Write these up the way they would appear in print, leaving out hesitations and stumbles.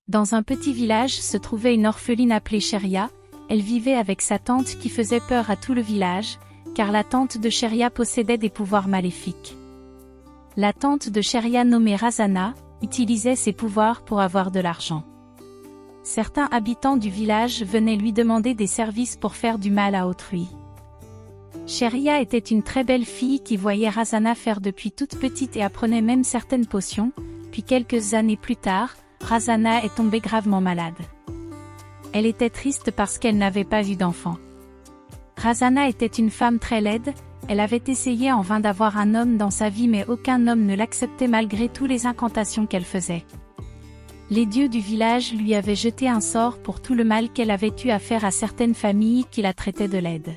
Dans un petit village se trouvait une orpheline appelée Sheria. Elle vivait avec sa tante qui faisait peur à tout le village, car la tante de Sheria possédait des pouvoirs maléfiques. La tante de Sheria nommée Razana utilisait ses pouvoirs pour avoir de l'argent. Certains habitants du village venaient lui demander des services pour faire du mal à autrui. Sheria était une très belle fille qui voyait Razana faire depuis toute petite et apprenait même certaines potions, puis quelques années plus tard, Razana est tombée gravement malade. Elle était triste parce qu'elle n'avait pas eu d'enfant. Razana était une femme très laide, elle avait essayé en vain d'avoir un homme dans sa vie mais aucun homme ne l'acceptait malgré toutes les incantations qu'elle faisait. Les dieux du village lui avaient jeté un sort pour tout le mal qu'elle avait eu à faire à certaines familles qui la traitaient de laide.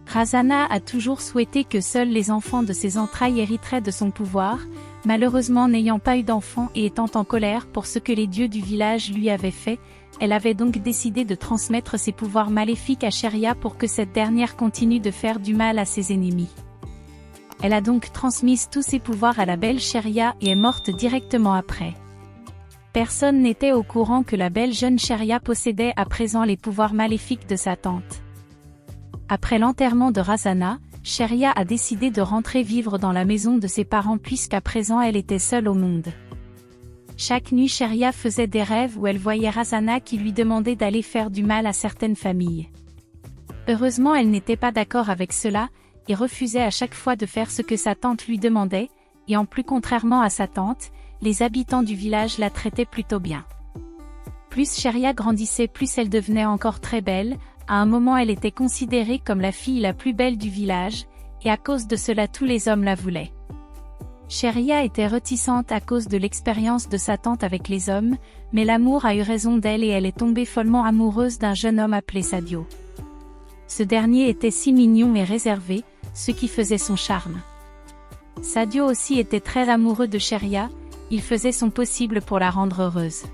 Razana a toujours souhaité que seuls les enfants de ses entrailles hériteraient de son pouvoir, malheureusement n'ayant pas eu d'enfant et étant en colère pour ce que les dieux du village lui avaient fait, elle avait donc décidé de transmettre ses pouvoirs maléfiques à Sheria pour que cette dernière continue de faire du mal à ses ennemis. Elle a donc transmis tous ses pouvoirs à la belle Sheria et est morte directement après. Personne n'était au courant que la belle jeune Sheria possédait à présent les pouvoirs maléfiques de sa tante. Après l'enterrement de Razana, Sheria a décidé de rentrer vivre dans la maison de ses parents puisqu'à présent elle était seule au monde. Chaque nuit Sheria faisait des rêves où elle voyait Razana qui lui demandait d'aller faire du mal à certaines familles. Heureusement elle n'était pas d'accord avec cela, et refusait à chaque fois de faire ce que sa tante lui demandait, et en plus contrairement à sa tante, les habitants du village la traitaient plutôt bien. Plus Sheria grandissait plus elle devenait encore très belle, à un moment elle était considérée comme la fille la plus belle du village, et à cause de cela tous les hommes la voulaient. Sheria était réticente à cause de l'expérience de sa tante avec les hommes, mais l'amour a eu raison d'elle et elle est tombée follement amoureuse d'un jeune homme appelé Sadio. Ce dernier était si mignon et réservé, ce qui faisait son charme. Sadio aussi était très amoureux de Sheria, il faisait son possible pour la rendre heureuse.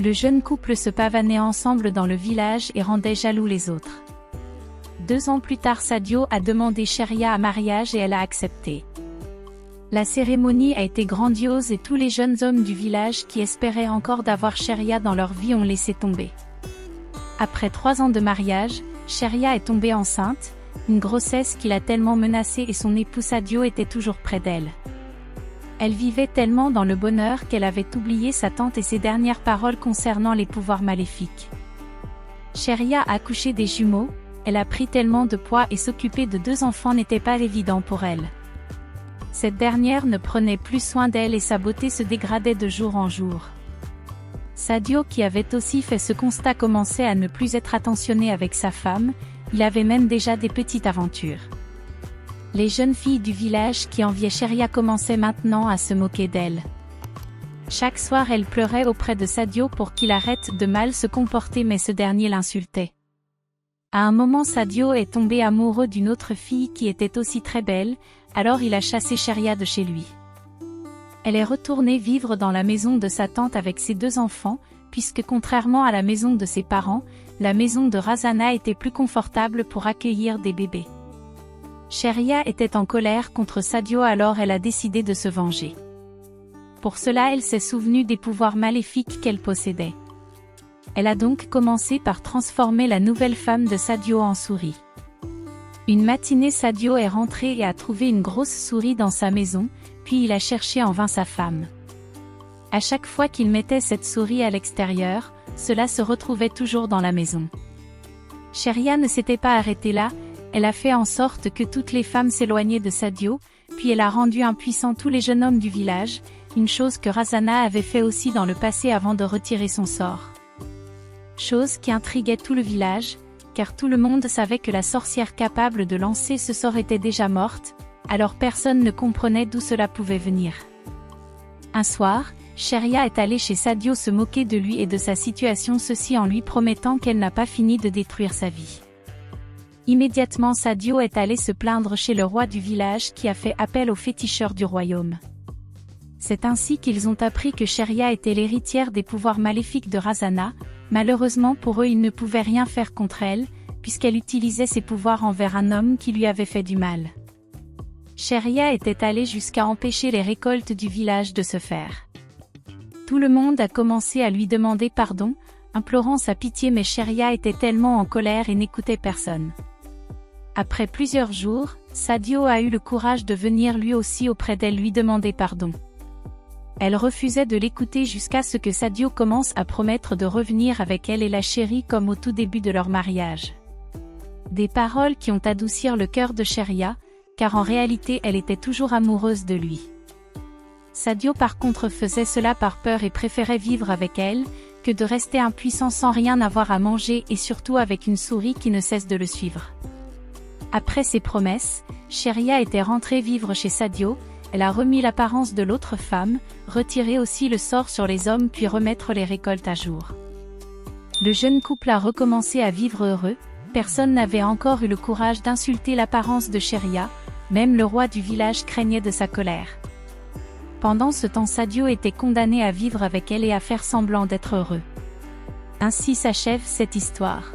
Le jeune couple se pavanait ensemble dans le village et rendait jaloux les autres. 2 ans plus tard Sadio a demandé Sheria à mariage et elle a accepté. La cérémonie a été grandiose et tous les jeunes hommes du village qui espéraient encore d'avoir Sheria dans leur vie ont laissé tomber. Après 3 ans de mariage, Sheria est tombée enceinte, une grossesse qui l'a tellement menacée et son époux Sadio était toujours près d'elle. Elle vivait tellement dans le bonheur qu'elle avait oublié sa tante et ses dernières paroles concernant les pouvoirs maléfiques. Sheria a accouché des jumeaux, elle a pris tellement de poids et s'occuper de 2 enfants n'était pas évident pour elle. Cette dernière ne prenait plus soin d'elle et sa beauté se dégradait de jour en jour. Sadio qui avait aussi fait ce constat commençait à ne plus être attentionné avec sa femme, il avait même déjà des petites aventures. Les jeunes filles du village qui enviaient Sheria commençaient maintenant à se moquer d'elle. Chaque soir elle pleurait auprès de Sadio pour qu'il arrête de mal se comporter mais ce dernier l'insultait. À un moment Sadio est tombé amoureux d'une autre fille qui était aussi très belle, alors il a chassé Sheria de chez lui. Elle est retournée vivre dans la maison de sa tante avec ses 2 enfants, puisque contrairement à la maison de ses parents, la maison de Razana était plus confortable pour accueillir des bébés. Sheria était en colère contre Sadio alors elle a décidé de se venger. Pour cela elle s'est souvenue des pouvoirs maléfiques qu'elle possédait. Elle a donc commencé par transformer la nouvelle femme de Sadio en souris. Une matinée Sadio est rentré et a trouvé une grosse souris dans sa maison, puis il a cherché en vain sa femme. À chaque fois qu'il mettait cette souris à l'extérieur, cela se retrouvait toujours dans la maison. Sheria ne s'était pas arrêtée là, elle a fait en sorte que toutes les femmes s'éloignaient de Sadio, puis elle a rendu impuissants tous les jeunes hommes du village, une chose que Razana avait fait aussi dans le passé avant de retirer son sort. Chose qui intriguait tout le village, car tout le monde savait que la sorcière capable de lancer ce sort était déjà morte, alors personne ne comprenait d'où cela pouvait venir. Un soir, Sheria est allée chez Sadio se moquer de lui et de sa situation, ceci en lui promettant qu'elle n'a pas fini de détruire sa vie. Immédiatement Sadio est allé se plaindre chez le roi du village qui a fait appel aux féticheurs du royaume. C'est ainsi qu'ils ont appris que Sheria était l'héritière des pouvoirs maléfiques de Razana. Malheureusement pour eux ils ne pouvaient rien faire contre elle, puisqu'elle utilisait ses pouvoirs envers un homme qui lui avait fait du mal. Sheria était allée jusqu'à empêcher les récoltes du village de se faire. Tout le monde a commencé à lui demander pardon, implorant sa pitié, mais Sheria était tellement en colère et n'écoutait personne. Après plusieurs jours, Sadio a eu le courage de venir lui aussi auprès d'elle lui demander pardon. Elle refusait de l'écouter jusqu'à ce que Sadio commence à promettre de revenir avec elle et la chérie comme au tout début de leur mariage. Des paroles qui ont adouci le cœur de Sheria, car en réalité elle était toujours amoureuse de lui. Sadio par contre faisait cela par peur et préférait vivre avec elle, que de rester impuissant sans rien avoir à manger et surtout avec une souris qui ne cesse de le suivre. Après ces promesses, Sheria était rentrée vivre chez Sadio, elle a remis l'apparence de l'autre femme, retiré aussi le sort sur les hommes puis remettre les récoltes à jour. Le jeune couple a recommencé à vivre heureux, personne n'avait encore eu le courage d'insulter l'apparence de Sheria, même le roi du village craignait de sa colère. Pendant ce temps Sadio était condamné à vivre avec elle et à faire semblant d'être heureux. Ainsi s'achève cette histoire.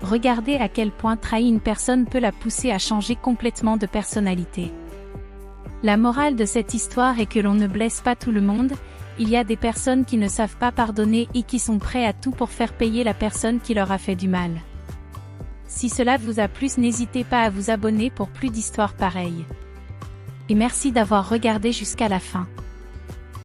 Regardez à quel point trahir une personne peut la pousser à changer complètement de personnalité. La morale de cette histoire est que l'on ne blesse pas tout le monde, il y a des personnes qui ne savent pas pardonner et qui sont prêts à tout pour faire payer la personne qui leur a fait du mal. Si cela vous a plu, n'hésitez pas à vous abonner pour plus d'histoires pareilles. Et merci d'avoir regardé jusqu'à la fin.